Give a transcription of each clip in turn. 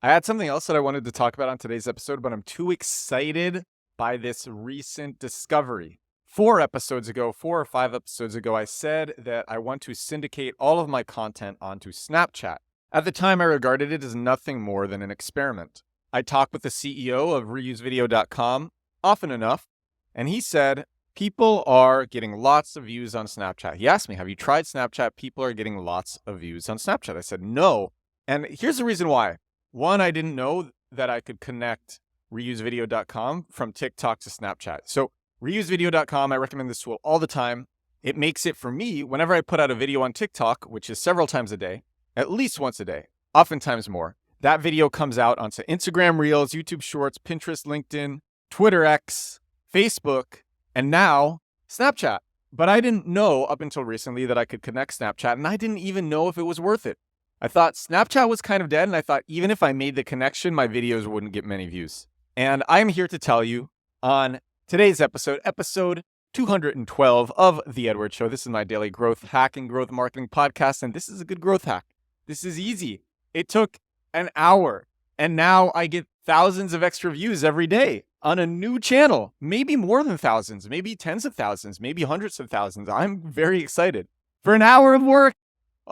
I had something else that I wanted to talk about on today's episode, but I'm too excited by this recent discovery. 4 or 5 episodes ago, I said that I want to syndicate all of my content onto Snapchat. At the time, I regarded it as nothing more than an experiment. I talked with the CEO of reusevideo.com often enough, and he said, people are getting lots of views on Snapchat. He asked me, have you tried Snapchat? People are getting lots of views on Snapchat. I said, no. And here's the reason why. One, I didn't know that I could connect reusevideo.com from TikTok to Snapchat. So reusevideo.com, I recommend this tool all the time. It makes it for me, whenever I put out a video on TikTok, which is several times a day, at least once a day, oftentimes more, that video comes out onto Instagram Reels, YouTube Shorts, Pinterest, LinkedIn, Twitter X, Facebook, and now Snapchat. But I didn't know up until recently that I could connect Snapchat, and I didn't even know if it was worth it. I thought Snapchat was kind of dead, and I thought even if I made the connection, my videos wouldn't get many views. And I'm here to tell you on today's episode 212 of The Edward Show. This is my daily growth hack and growth marketing podcast, and this is a good growth hack. This is easy. It took an hour, and now I get thousands of extra views every day on a new channel. Maybe more than thousands, maybe tens of thousands, maybe hundreds of thousands. I'm very excited. For an hour of work,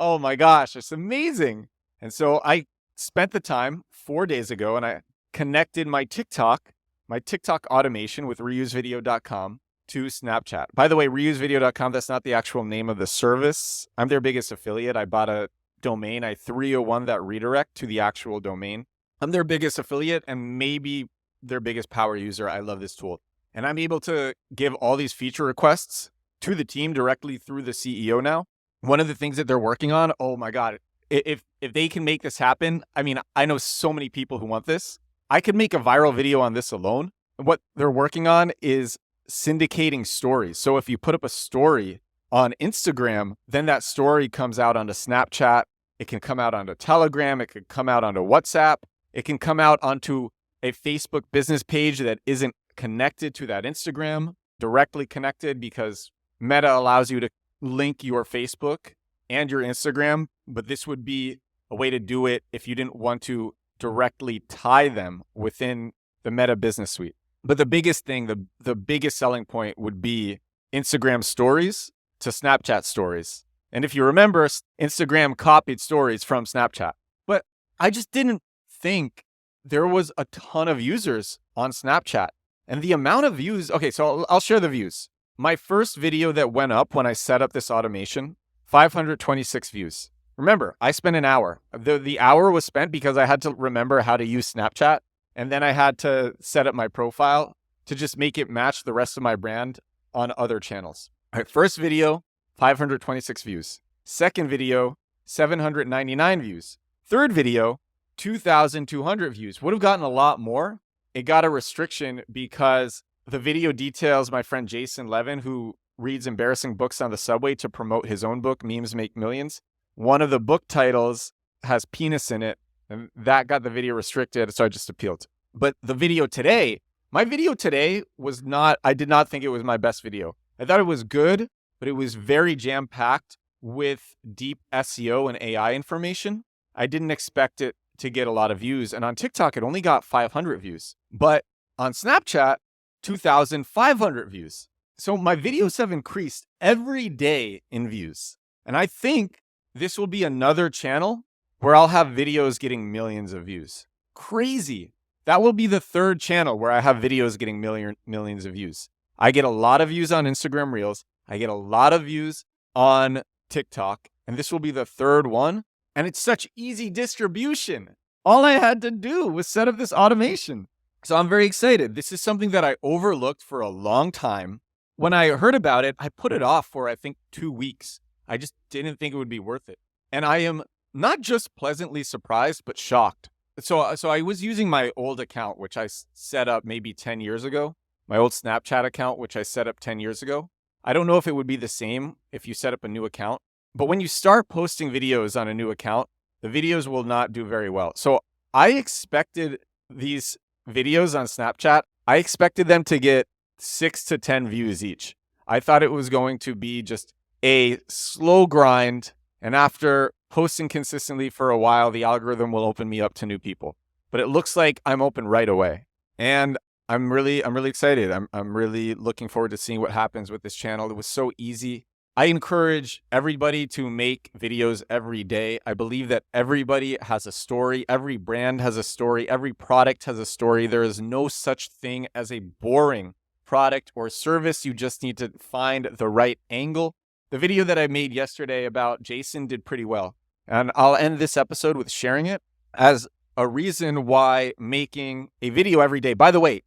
oh my gosh, it's amazing. And so I spent the time 4 days ago and I connected my TikTok automation with reusevideo.com to Snapchat. By the way, reusevideo.com, that's not the actual name of the service. I'm their biggest affiliate. I bought a domain. I 301 that redirect to the actual domain. I'm their biggest affiliate and maybe their biggest power user. I love this tool. And I'm able to give all these feature requests to the team directly through the CEO now. One of the things that they're working on, oh my God, if they can make this happen, I mean, I know so many people who want this. I could make a viral video on this alone. What they're working on is syndicating stories. So if you put up a story on Instagram, then that story comes out onto Snapchat. It can come out onto Telegram. It could come out onto WhatsApp. It can come out onto a Facebook business page that isn't connected to that Instagram, directly connected, because Meta allows you to link your Facebook and your Instagram, but this would be a way to do it if you didn't want to directly tie them within the Meta Business Suite. But the biggest thing, the biggest selling point would be Instagram stories to Snapchat stories. And if you remember, Instagram copied stories from Snapchat. But I just didn't think there was a ton of users on Snapchat. And the amount of views, okay, so I'll share the views. My first video that went up when I set up this automation, 526 views. Remember, I spent an hour. The hour was spent because I had to remember how to use Snapchat. And then I had to set up my profile to just make it match the rest of my brand on other channels. All right, first video, 526 views. Second video, 799 views. Third video, 2,200 views. Would have gotten a lot more. It got a restriction because the video details my friend Jason Levin, who reads embarrassing books on the subway to promote his own book, Memes Make Millions. One of the book titles has penis in it, and that got the video restricted, so I just appealed. But the video today, my video today was not, I did not think it was my best video. I thought it was good, but it was very jam-packed with deep SEO and AI information. I didn't expect it to get a lot of views, and on TikTok, it only got 500 views. But on Snapchat, 2,500 views. So my videos have increased every day in views. And I think this will be another channel where I'll have videos getting millions of views. Crazy. That will be the third channel where I have videos getting millions of views. I get a lot of views on Instagram Reels. I get a lot of views on TikTok. And this will be the third one. And it's such easy distribution. All I had to do was set up this automation. So I'm very excited. This is something that I overlooked for a long time. When I heard about it, I put it off for, I think, 2 weeks. I just didn't think it would be worth it. And I am not just pleasantly surprised, but shocked. So I was using my old account, which I set up maybe 10 years ago. My old Snapchat account, which I set up 10 years ago. I don't know if it would be the same if you set up a new account. But when you start posting videos on a new account, the videos will not do very well. So I expected these videos on Snapchat, I expected them to get 6 to 10 views each. I thought it was going to be just a slow grind. And after posting consistently for a while, the algorithm will open me up to new people. but it looks like I'm open right away. And I'm really excited. I'm really looking forward to seeing what happens with this channel. It was so easy. I encourage everybody to make videos every day. I believe that everybody has a story. Every brand has a story. Every product has a story. There is no such thing as a boring product or service. You just need to find the right angle. The video that I made yesterday about Jason did pretty well. And I'll end this episode with sharing it as a reason why making a video every day, by the way,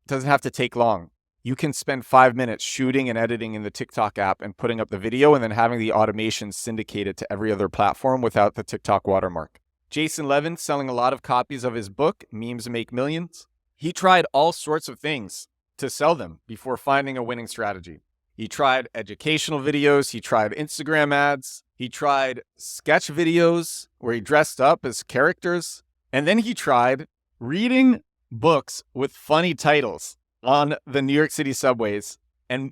doesn't have to take long. You can spend 5 minutes shooting and editing in the TikTok app and putting up the video and then having the automation syndicated to every other platform without the TikTok watermark. Jason Levin selling a lot of copies of his book, Memes Make Millions. He tried all sorts of things to sell them before finding a winning strategy. He tried educational videos. He tried Instagram ads. He tried sketch videos where he dressed up as characters. And then he tried reading books with funny titles on the New York City subways and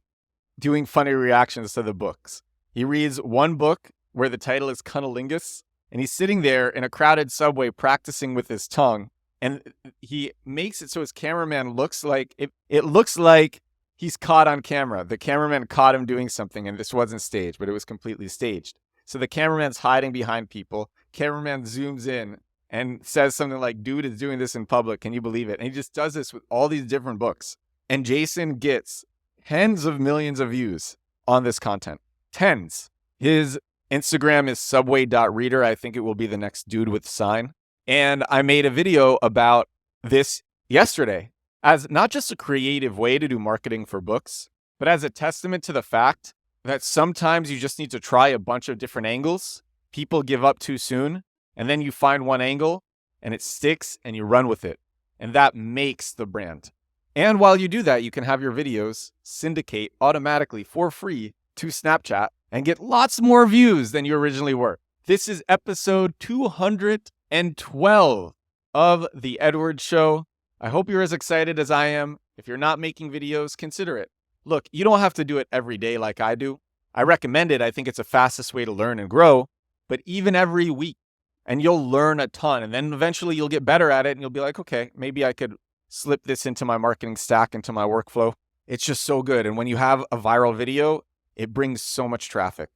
doing funny reactions to the books. He reads one book where the title is Cunnilingus, and he's sitting there in a crowded subway practicing with his tongue. And he makes it so his cameraman looks like, it looks like he's caught on camera. The cameraman caught him doing something, and this wasn't staged, but it was completely staged. So the cameraman's hiding behind people. Cameraman zooms in and says something like, dude is doing this in public. Can you believe it? And he just does this with all these different books. And Jason gets tens of millions of views on this content. Tens. His Instagram is subway.reader. I think it will be the next dude with sign. And I made a video about this yesterday as not just a creative way to do marketing for books, but as a testament to the fact that sometimes you just need to try a bunch of different angles. People give up too soon, and then you find one angle and it sticks and you run with it. And that makes the brand. And while you do that, you can have your videos syndicate automatically for free to Snapchat and get lots more views than you originally were. This is episode 212 of The Edward Show. I hope you're as excited as I am. If you're not making videos, consider it. Look, you don't have to do it every day like I do. I recommend it. I think it's the fastest way to learn and grow, but even every week, and you'll learn a ton. And then eventually you'll get better at it and you'll be like, okay, maybe I could slip this into my marketing stack, into my workflow. It's just so good. And when you have a viral video, it brings so much traffic.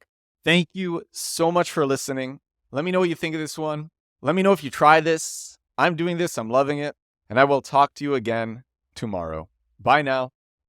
Thank you so much for listening. Let me know what you think of this one. Let me know if you try this. I'm doing this. I'm loving it. And I will talk to you again tomorrow. Bye now.